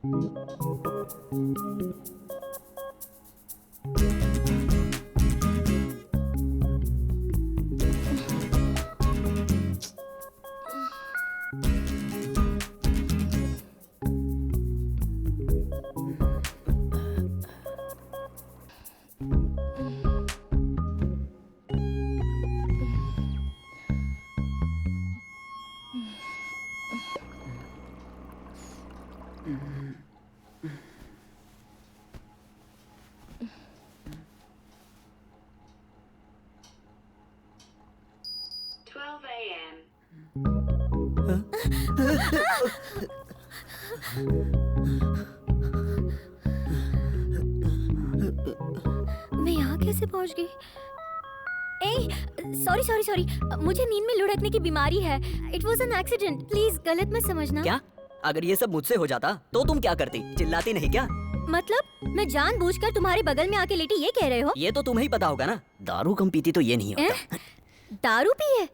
मैं यहाँ कैसे पहुँच गई? सॉरी, मुझे नींद में लुढ़कने की बीमारी है। It was an accident, please गलत मत समझना। क्या? अगर ये सब मुझसे हो जाता तो तुम क्या करती? चिल्लाती नहीं क्या? मतलब मैं जानबूझकर तुम्हारे बगल में आके लेटी, ये कह रहे हो? ये तो तुम्हें ही पता होगा ना, दारू कम पीती तो ये नहीं होता। दारू पी है?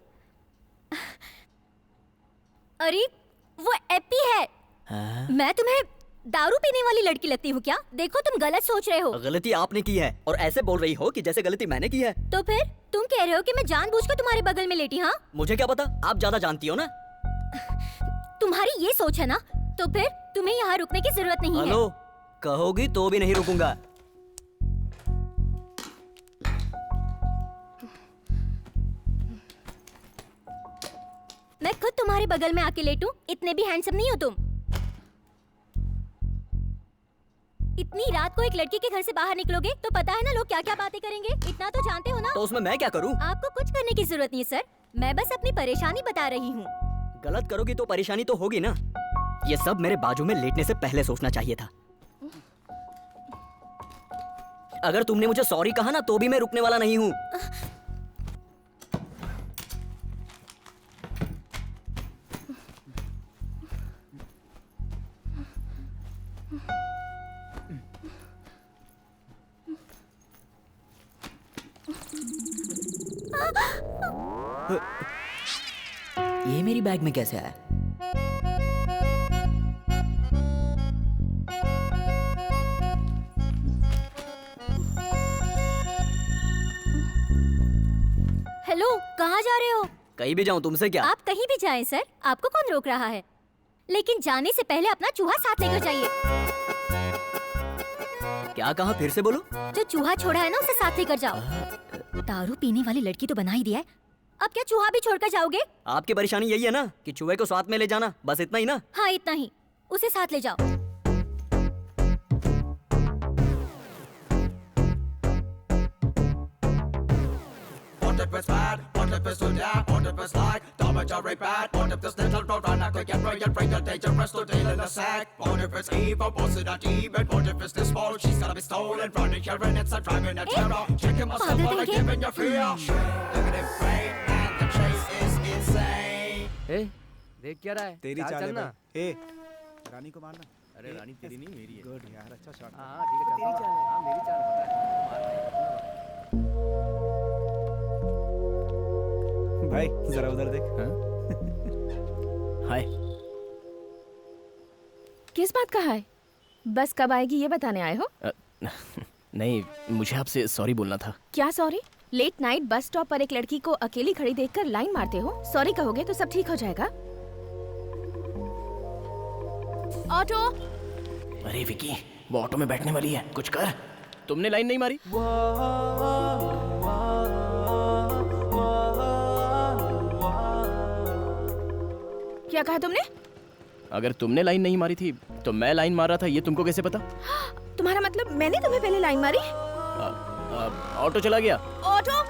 अरे वो एप्पी है। मैं तुम्हें दारू पीने वाली लड़की लगती हूँ क्या? देखो तुम गलत सोच रहे हो। गलती आपने की है और ऐसे बोल रही हो कि जैसे गलती मैंने की है। तो फिर तुम कह रहे हो कि मैं जानबूझकर तुम्हारे बगल में लेटी? हाँ, मुझे क्या पता, आप ज्यादा जानती हो ना। तुम्हारी ये सोच है ना, तो फिर तुम्हें यहाँ रुकने की जरूरत नहीं है। हेलो, कहोगी तो भी नहीं रुकूंगा। मैं खुद तुम्हारे बगल में आके लेटूं? इतने भी हैंडसम नहीं हो तुम। इतनी रात को एक लड़की के घर से बाहर निकलोगे तो पता है ना लोग क्या क्या बातें करेंगे, इतना तो जानते हो ना। तो उसमें मैं क्या करूं? आपको कुछ करने की जरूरत नहीं है सर, मैं बस अपनी परेशानी बता रही हूँ। गलत करोगी तो परेशानी तो होगी ना। ये सब मेरे बाजू में लेटने से पहले सोचना चाहिए था। अगर तुमने मुझे सॉरी कहा ना तो भी मैं रुकने वाला नहीं हूँ। ये मेरी बैग में कैसे आया? हेलो, कहाँ जा रहे हो? कहीं भी जाऊँ, तुमसे क्या? आप कहीं भी जाएं सर, आपको कौन रोक रहा है? लेकिन जाने से पहले अपना चूहा साथ लेकर जाइए। क्या कहा, फिर से बोलो। जो चूहा छोड़ा है ना उसे साथ लेकर जाओ। दारू पीने वाली लड़की तो बना ही दिया है, अब क्या चूहा भी छोड़कर जाओगे? आपकी परेशानी यही है ना कि चूहे को साथ में ले जाना, बस इतना ही ना? हाँ इतना ही, उसे साथ ले जाओ। If it's bad, what if it's good, yeah, what if it's like damage or bad, what if this little road runner could get real dangerous to deal in a sack, what if it's evil, was it a demon, what if it's this small, she's gonna be stolen, running here and it's a driving a terror, checking myself while I'm giving you fear, negative brain and the chase is insane. Hey, देख क्या रहा है? तेरी चाल है ना? ए, रानी को मारना। अरे रानी तेरी नहीं मेरी है। गुड यार, अच्छा शॉट। हाँ ठीक है, तेरी चाल है। हाँ मेरी चाल है। भाई जरा उधर देख। हाय। किस बात का है? बस कब आएगी ये बताने आए हो? नहीं, मुझे आपसे सॉरी बोलना था। क्या sorry? Late night bus stop पर एक लड़की को अकेली खड़ी देखकर लाइन मारते हो? सॉरी कहोगे तो सब ठीक हो जाएगा। ऑटो! अरे विकी, वो ऑटो में बैठने वाली है, कुछ कर। तुमने लाइन नहीं मारी? क्या कहा तुमने? अगर तुमने लाइन नहीं मारी थी तो मैं लाइन मार रहा था, ये तुमको कैसे पता? तुम्हारा मतलब मैंने तुम्हें पहले लाइन मारी? ऑटो चला गया। ऑटो!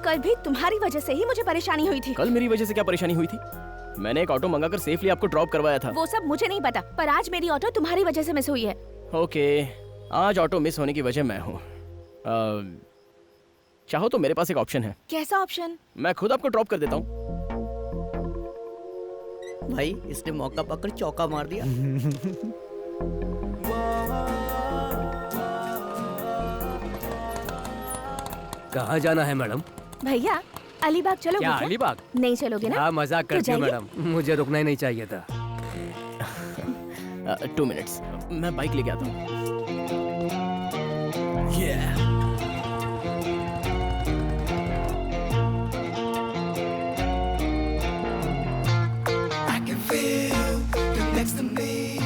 कल भी तुम्हारी वजह से ही मुझे परेशानी हुई थी। कल मेरी वजह से क्या परेशानी हुई थी? मैंने एक ऑटो मंगाकर सेफली आपको ड्रॉप करवाया था। वो सब मुझे नहीं पता, पर आज मेरी ऑटो तुम्हारी वजह से मिस हुई है। ओके, आज ऑटो मिस होने की वजह मैं हूँ। चाहो तो मेरे पास एक ऑप्शन है। कैसा ऑप्शन? मैं खुद आपको ड्रॉप कर देता हूँ। भाई इसने मौका पकड़ चौका मार दिया। कहाँ जाना है मैडम? भैया अलीबाग चलोगे क्या क्या? अलीबाग? नहीं चलोगे ना? क्या मजाक करती हो जाइए। मैडम, मुझे रुकना ही नहीं चाहिए था। 2 मिनट्स, मैं बाइक लेके आता हूँ। I can feel you next to me.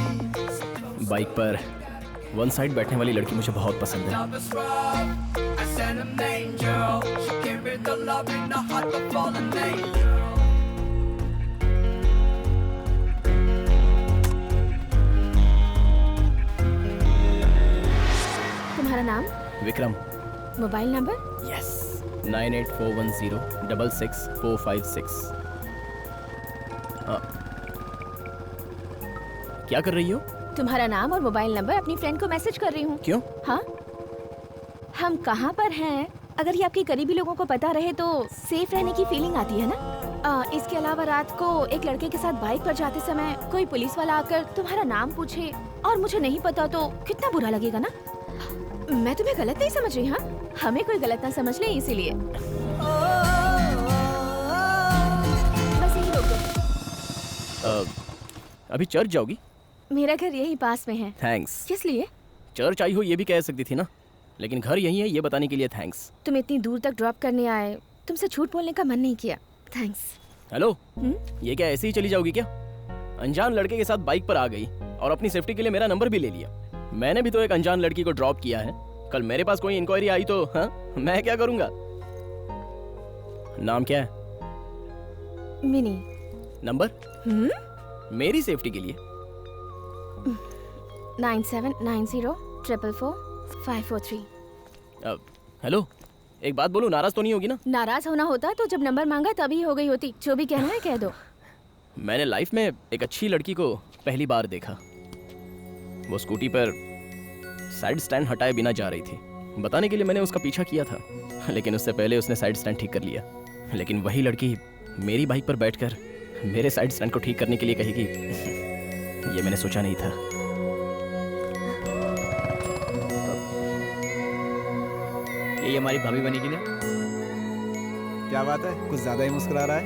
Bike पर वन साइड बैठने वाली लड़की मुझे बहुत पसंद है। Love is rough. I sent an angel. She gave me the love in the heart of fallen angel. तुम्हारा नाम, विक्रम। Mobile number? यस, 9841066456। क्या कर रही हो? तुम्हारा नाम और मोबाइल नंबर अपनी फ्रेंड को मैसेज कर रही हूँ। क्यों? हाँ, हम कहाँ पर हैं, अगर ये आपके करीबी लोगों को पता रहे तो सेफ रहने की फीलिंग आती है ना। इसके अलावा रात को एक लड़के के साथ बाइक पर जाते समय कोई पुलिस वाला आकर तुम्हारा नाम पूछे और मुझे नहीं पता तो कितना बुरा लगेगा ना। मैं तुम्हें गलत नहीं समझ रही, हाँ, हमें कोई गलत ना समझ ले इसीलिए। बस यही रोक दो। अभी चर्च जाओगी? मेरा घर यही पास में है। थैंक्स। किस लिए? चर्च आई हो ये भी कह सकती थी ना, लेकिन घर यही है ये बताने के लिए थैंक्स। तुम इतनी दूर तक ड्रॉप करने आए, तुमसे झूठ बोलने का मन नहीं किया। थैंक्स। हेलो, ये क्या ऐसे ही चली जाओगी क्या? अनजान लड़के के साथ बाइक पर आ गई और अपनी सेफ्टी के लिए मेरा नंबर भी ले लिया। मैंने भी तो एक अनजान लड़की को ड्रॉप किया है। कल मेरे पास कोई इंक्वायरी आई तो हाँ, मैं क्या करूंगा? नाम क्या है? मिनी। नंबर? मेरी सेफ्टी के लिए। 9790444543। हेलो, एक बात बोलूं, नाराज तो नहीं होगी ना? नाराज होना होता तो जब नंबर मांगा तभी हो गई होती। जो भी कहना है कह दो। मैंने लाइफ में एक अच्छी लड़की को पहली बार देखा। वो स्कूटी पर साइड स्टैंड हटाए बिना जा रही थी। बताने के लिए मैंने उसका पीछा किया था, लेकिन उससे पहले उसने साइड स्टैंड ठीक कर लिया। लेकिन वही लड़की मेरी बाइक पर बैठकर मेरे साइड स्टैंड को ठीक करने के लिए कहेगी, ये मैंने सोचा नहीं था। ये हमारी भाभी बनेगी ना? क्या बात है, कुछ ज्यादा ही मुस्कुरा रहा है।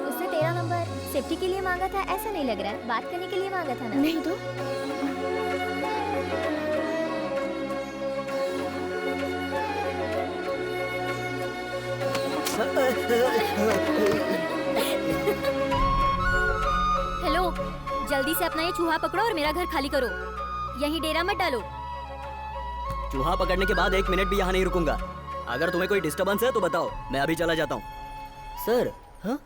उसने तेरा नंबर सेफ्टी के लिए मांगा था, ऐसा नहीं लग रहा है, बात करने के लिए मांगा था ना? नहीं तो हेलो, जल्दी से अपना ये चूहा पकड़ो और मेरा घर खाली करो। यहीं डेरा मत डालो। चूहा पकड़ने के बाद 1 मिनट भी यहाँ नहीं रुकूंगा। अगर तुम्हें कोई डिस्टर्बेंस है तो बताओ, मैं अभी चला जाता हूँ। सर, हाँ,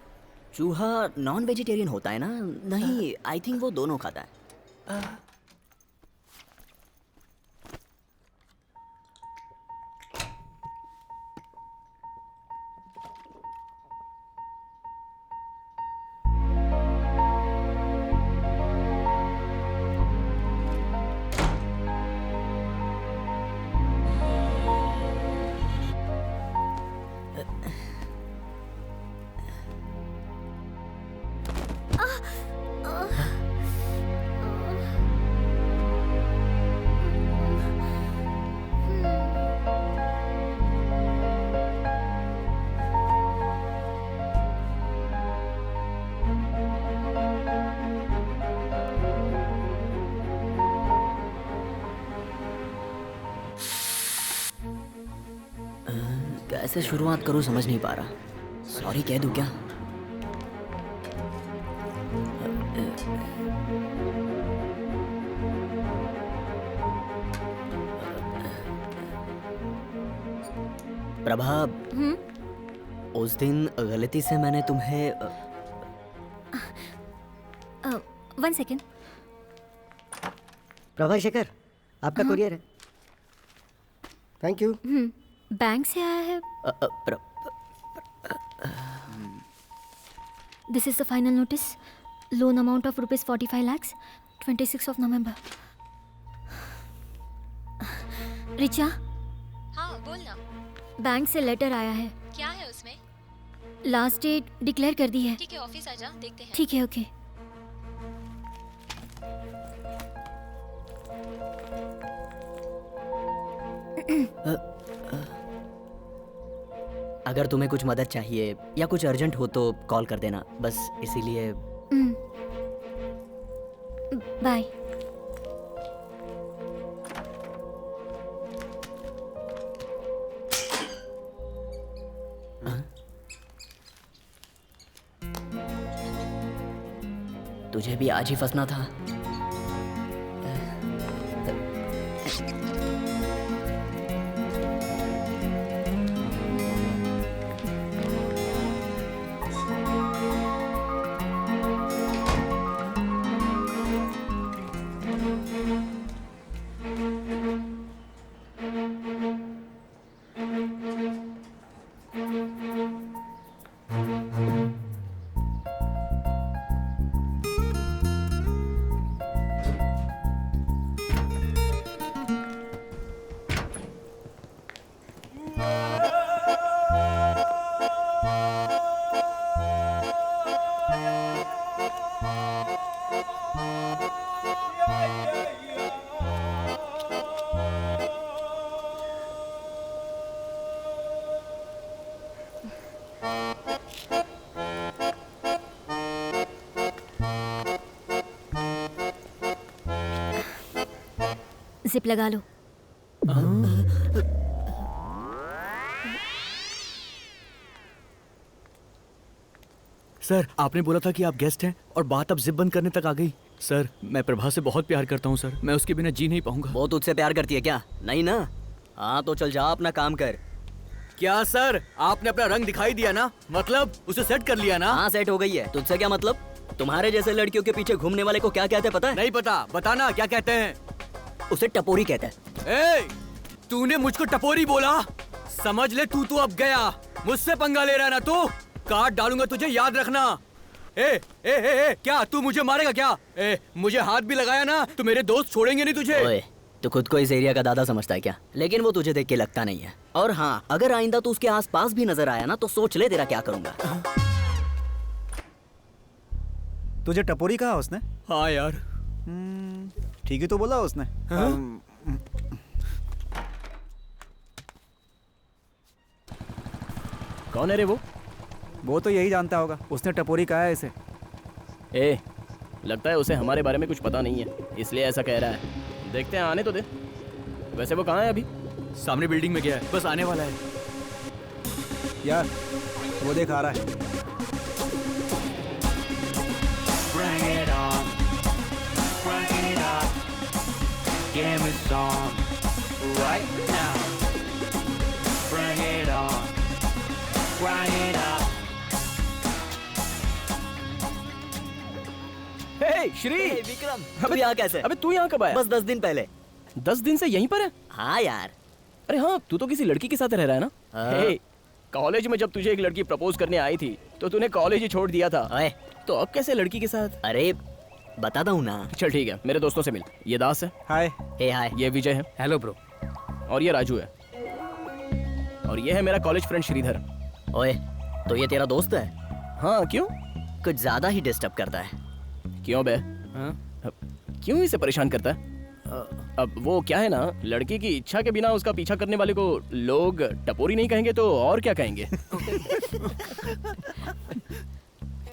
चूहा नॉन वेजिटेरियन होता है ना? नहीं, आई थिंक वो दोनों खाता है। कैसे शुरुआत करूं समझ नहीं पा रहा। सॉरी कह दूं क्या? प्रभा, उस दिन गलती से मैंने तुम्हें 1 सेकेंड। प्रभा शेखर, आपका कुरियर है। Thank you. बैंक से आया है। This is the final notice. Loan amount of ₹45 lakhs, 26 of November। Richa, हाँ बोलना। बैंक से लेटर आया है। क्या है उसमें? लास्ट डेट डिक्लेयर कर दी है। ठीक है, ऑफिस आ जा, देखते हैं। ठीक है, ओके। अगर तुम्हें कुछ मदद चाहिए या कुछ अर्जेंट हो तो कॉल कर देना, बस इसीलिए। बाय। तुझे भी आज ही फंसना था। जिप लगा लो। सर, आपने बोला था कि आप गेस्ट हैं और बात अब जिप बंद करने तक आ गई। सर, मैं प्रभा से बहुत प्यार करता हूँ सर, मैं उसके बिना जी नहीं पाऊंगा। वो तुझसे प्यार करती है क्या? नहीं ना? हाँ तो चल जा अपना काम कर। क्या सर, आपने अपना रंग दिखाई दिया ना, मतलब उसे सेट कर लिया ना? हाँ सेट हो गई है, तुझसे क्या मतलब? तुम्हारे जैसे लड़कियों के पीछे घूमने वाले को क्या कहते हैं पता है? नहीं पता, बताना क्या कहते हैं? उसे टपोरी कहते हैं। ए, तूने मुझको टपोरी बोला? समझ ले तू तो अब गया, मुझसे पंगा ले रहा है ना तू? काट डालूंगा तुझे, याद रखना। ए, ए, ए, ए, क्या तू मुझे मारेगा क्या? ए, मुझे हाथ भी लगाया ना तो मेरे दोस्त छोड़ेंगे नहीं तुझे। ओए, तू खुद को इस एरिया का दादा समझता है क्या? लेकिन वो तुझे देख के लगता नहीं है। और हाँ, अगर आइंदा तू उसके आसपास भी नजर आया ना तो सोच ले तेरा क्या करूंगा। तुझे टपोरी कहा उसने? हाँ यार। ठीक ही तो बोला उसने। कौन है रे वो तो यही जानता होगा, उसने टपोरी कहा है इसे। ए, लगता है उसे हमारे बारे में कुछ पता नहीं है, इसलिए ऐसा कह रहा है। देखते हैं, आने तो दे। वैसे वो कहाँ है अभी? सामने बिल्डिंग में गया है, बस आने वाला है। यार, वो देख आ रहा है। Bring it on, bring it up, give me some right now. Bring it on, bring it up. हे श्री, विक्रम, तू यहाँ कैसे? अबे तू यहाँ कब आया? बस 10 दिन पहले। 10 दिन से यहीं पर है? हाँ यार। अरे हाँ, तू तो किसी लड़की के साथ रह रहा है ना? हाँ। हे, कॉलेज में जब तुझे एक लड़की प्रपोज करने आई थी तो तूने कॉलेज ही छोड़ दिया था। ओए, तो अब कैसे लड़की के साथ? अरे बताता हूँ ना। चल ठीक है, मेरे दोस्तों से मिल। ये दास है। हाय। हे हाय। ये विजय है। Hello bro. और ये राजू है। और ये है मेरा कॉलेज फ्रेंड श्रीधर। ओए, तो ये तेरा दोस्त है? हाँ, क्यों? कुछ ज्यादा ही डिस्टर्ब करता है। क्यों बे? क्यों इसे परेशान करता है? अब वो क्या है ना, लड़की की इच्छा के बिना उसका पीछा करने वाले को लोग टपोरी नहीं कहेंगे तो और क्या कहेंगे?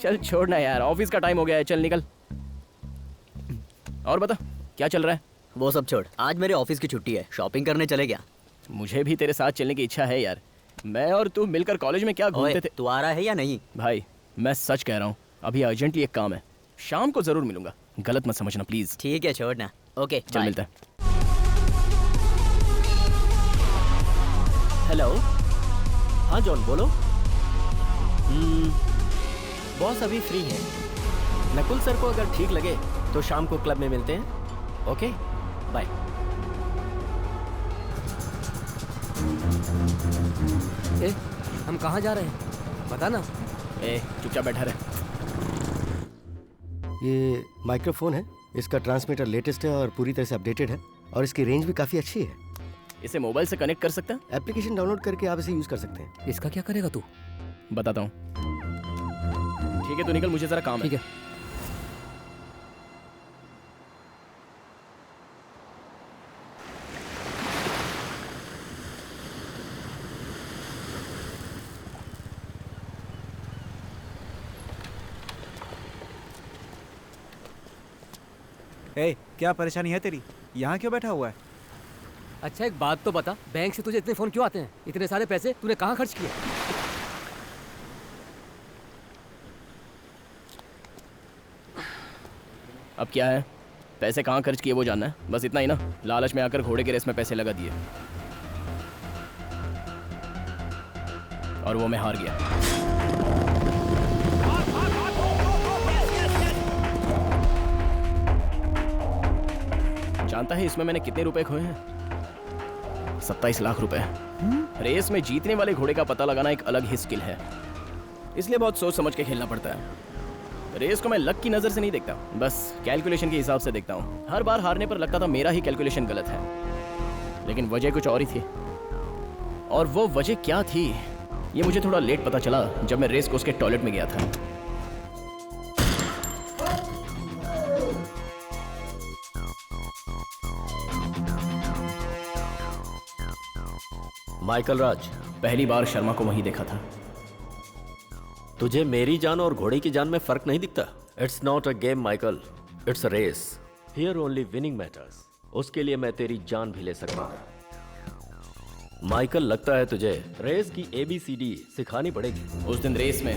चल छोड़ना यार, ऑफिस का टाइम हो गया है, चल निकल। और बता, क्या चल रहा है? वो सब छोड़, आज मेरे ऑफिस की छुट्टी है, शॉपिंग करने चले गया। मुझे भी तेरे साथ चलने की इच्छा है यार। मैं और तू मिलकर कॉलेज में क्या घूमते थे। तू आ रहा है या नहीं? भाई मैं सच कह रहा हूँ, अभी अर्जेंटली एक काम है, शाम को जरूर मिलूंगा, गलत मत समझना प्लीज। ठीक है, छोड़ना। ओके, चल मिलता है। हेलो। हाँ जॉन, बोलो। बॉस अभी फ्री है। नकुल सर को अगर ठीक लगे तो शाम को क्लब में मिलते हैं। Okay, bye. ए, हम कहाँ जा रहे हैं बता ना। ए, चुपचाप बैठा रहे। ये माइक्रोफोन है, इसका ट्रांसमीटर लेटेस्ट है और पूरी तरह से अपडेटेड है और इसकी रेंज भी काफ़ी अच्छी है। इसे मोबाइल से कनेक्ट कर सकता है? एप्लीकेशन डाउनलोड करके आप इसे यूज़ कर सकते हैं। इसका क्या करेगा तू? बताता हूँ। ठीक है, तो निकल, मुझे जरा काम है। ठीक है। ए, क्या परेशानी है तेरी? यहाँ क्यों बैठा हुआ है? अच्छा एक बात तो बता, बैंक से तुझे इतने फोन क्यों आते हैं? इतने सारे पैसे तूने कहाँ खर्च किए? अब क्या है? पैसे कहाँ खर्च किए वो जानना है, बस इतना ही ना? लालच में आकर घोड़े के रेस में पैसे लगा दिए और वो मैं हार गया। जानता है इसमें मैंने कितने रुपए खोए हैं? 27 लाख रुपए। रेस में जीतने वाले घोड़े का पता लगाना एक अलग ही स्किल है, इसलिए बहुत सोच समझ के खेलना पड़ता है। रेस को मैं लक की नजर से नहीं देखता, बस कैलकुलेशन के हिसाब से देखता हूँ। हर बार हारने पर लगता था मेरा ही कैलकुलेशन गलत है, लेकिन वजह कुछ और ही थी। और वो वजह क्या थी ये मुझे थोड़ा लेट पता चला जब मैं रेस कोर्स के टॉयलेट में गया था। माइकल राज, पहली बार शर्मा को वहीं देखा था। तुझे मेरी जान और घोड़े की जान में फर्क नहीं दिखता? It's not a game Michael, it's a race. Here only winning matters. उसके लिए मैं तेरी जान भी ले सकता हूँ। माइकल, लगता है तुझे रेस की ABCD सिखानी पड़ेगी। उस दिन रेस में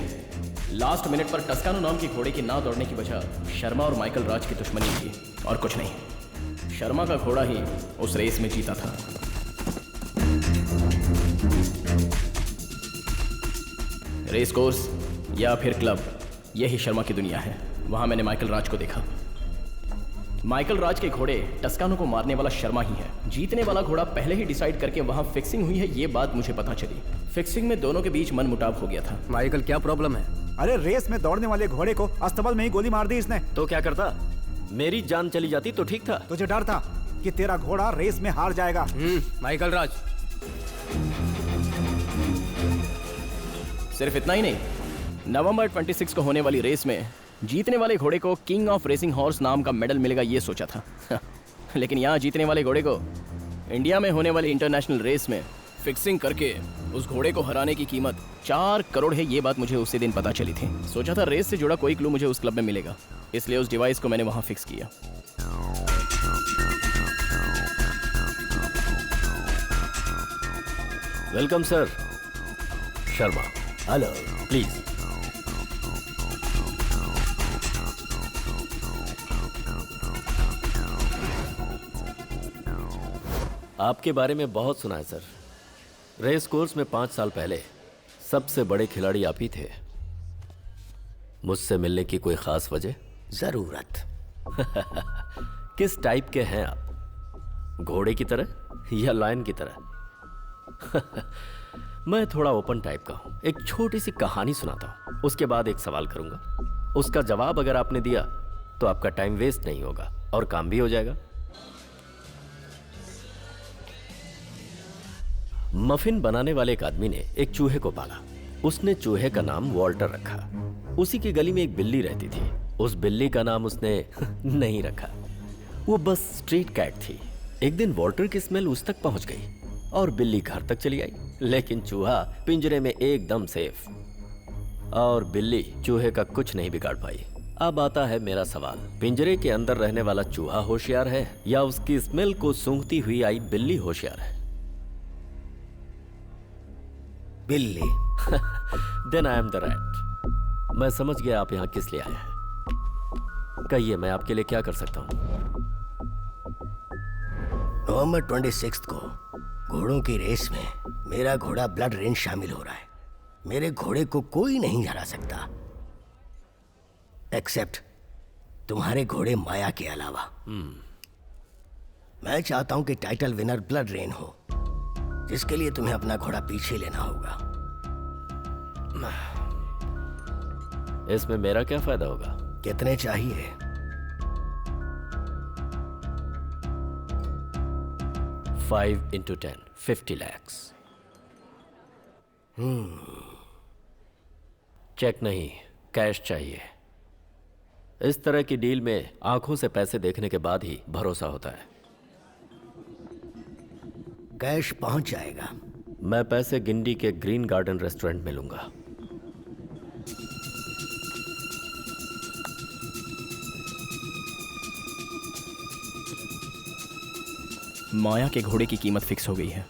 लास्ट मिनट पर टस्कानो नाम के घोड़े के ना दौड़ने की वजह शर्मा और माइकल राज की दुश्मनी थी और कुछ नहीं। शर्मा का घोड़ा ही उस रेस में जीता था। रेस कोर्स या फिर क्लब, यही शर्मा की दुनिया है। वहां मैंने माइकल राज को देखा। माइकल राज के घोड़े टस्कानो को मारने वाला शर्मा ही है। जीतने वाला घोड़ा पहले ही डिसाइड करके वहां फिक्सिंग हुई है, ये बात मुझे पता चली। फिक्सिंग में दोनों के बीच मनमुटाव हो गया था। माइकल क्या प्रॉब्लम है? अरे रेस में दौड़ने वाले घोड़े को अस्तबल में ही गोली मार दी इसने। तो क्या करता? मेरी जान चली जाती तो ठीक था। तुझे डर था कि तेरा घोड़ा रेस में हार जाएगा। माइकल राज, सिर्फ इतना ही नहीं, नवंबर 26 को होने वाली रेस में जीतने वाले घोड़े को किंग ऑफ रेसिंग हॉर्स नाम का मेडल मिलेगा ये सोचा था। लेकिन यहाँ जीतने वाले घोड़े को इंडिया में होने वाली इंटरनेशनल रेस में फिक्सिंग करके उस घोड़े को हराने की कीमत 4 करोड़ है, ये बात मुझे उसी दिन पता चली थी। सोचा था रेस से जुड़ा कोई क्लू मुझे उस क्लब में मिलेगा, इसलिए उस डिवाइस को मैंने वहाँ फिक्स किया। Welcome sir. Sharma, hello. Please. आपके बारे में बहुत सुना है सर। रेस कोर्स में 5 साल पहले सबसे बड़े खिलाड़ी आप ही थे। मुझसे मिलने की कोई खास वजह? जरूरत। किस टाइप के हैं आप? घोड़े की तरह या लायन की तरह? मैं थोड़ा ओपन टाइप का हूं। एक छोटी सी कहानी सुनाता हूं, उसके बाद एक सवाल करूंगा। उसका जवाब अगर आपने दिया तो आपका टाइम वेस्ट नहीं होगा और काम भी हो जाएगा। मफिन बनाने वाले एक आदमी ने एक चूहे को पाला। उसने चूहे का नाम वॉल्टर रखा। उसी की गली में एक बिल्ली रहती थी। उस बिल्ली का नाम उसने नहीं रखा, वो बस स्ट्रीट कैट थी। एक दिन वॉल्टर की स्मेल उस तक पहुंच गई और बिल्ली घर तक चली आई, लेकिन चूहा पिंजरे में एकदम सेफ और बिल्ली चूहे का कुछ नहीं बिगाड़ पाई। अब आता है मेरा सवाल, पिंजरे के अंदर रहने वाला चूहा होशियार है या उसकी स्मेल को सूंघती हुई आई बिल्ली होशियार है? बिल्ली। Then I am the rat. मैं समझ गया आप यहाँ किस लिए आए हैं। कहिए मैं आपके लिए क्या कर सकता हूँ? नवंबर 26 को घोड़ों की रेस में मेरा घोड़ा ब्लड रेन शामिल हो रहा है। मेरे घोड़े को कोई नहीं हरा सकता एक्सेप्ट तुम्हारे घोड़े माया के अलावा। मैं चाहता हूं कि टाइटल विनर ब्लड रेन हो, जिसके लिए तुम्हें अपना घोड़ा पीछे लेना होगा। इसमें मेरा क्या फायदा होगा? कितने चाहिए? 5 into 10, 50 lakhs। चेक नहीं, कैश चाहिए। इस तरह की डील में आंखों से पैसे देखने के बाद ही भरोसा होता है। कैश पहुंच जाएगा। मैं पैसे गिंडी के ग्रीन गार्डन रेस्टोरेंट में लूंगा। माया के घोड़े की कीमत फिक्स हो गई है।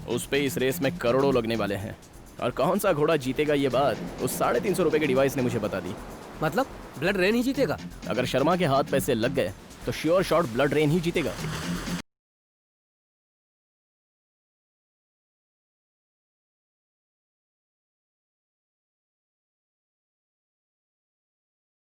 उस पे इस रेस में करोड़ों लगने वाले हैं और कौन सा घोड़ा जीतेगा ये बात उस 350 रुपए के डिवाइस ने मुझे बता दी। मतलब ब्लड रेन ही जीतेगा? अगर शर्मा के हाथ पैसे लग गए तो श्योर शॉट ब्लड रेन ही जीतेगा।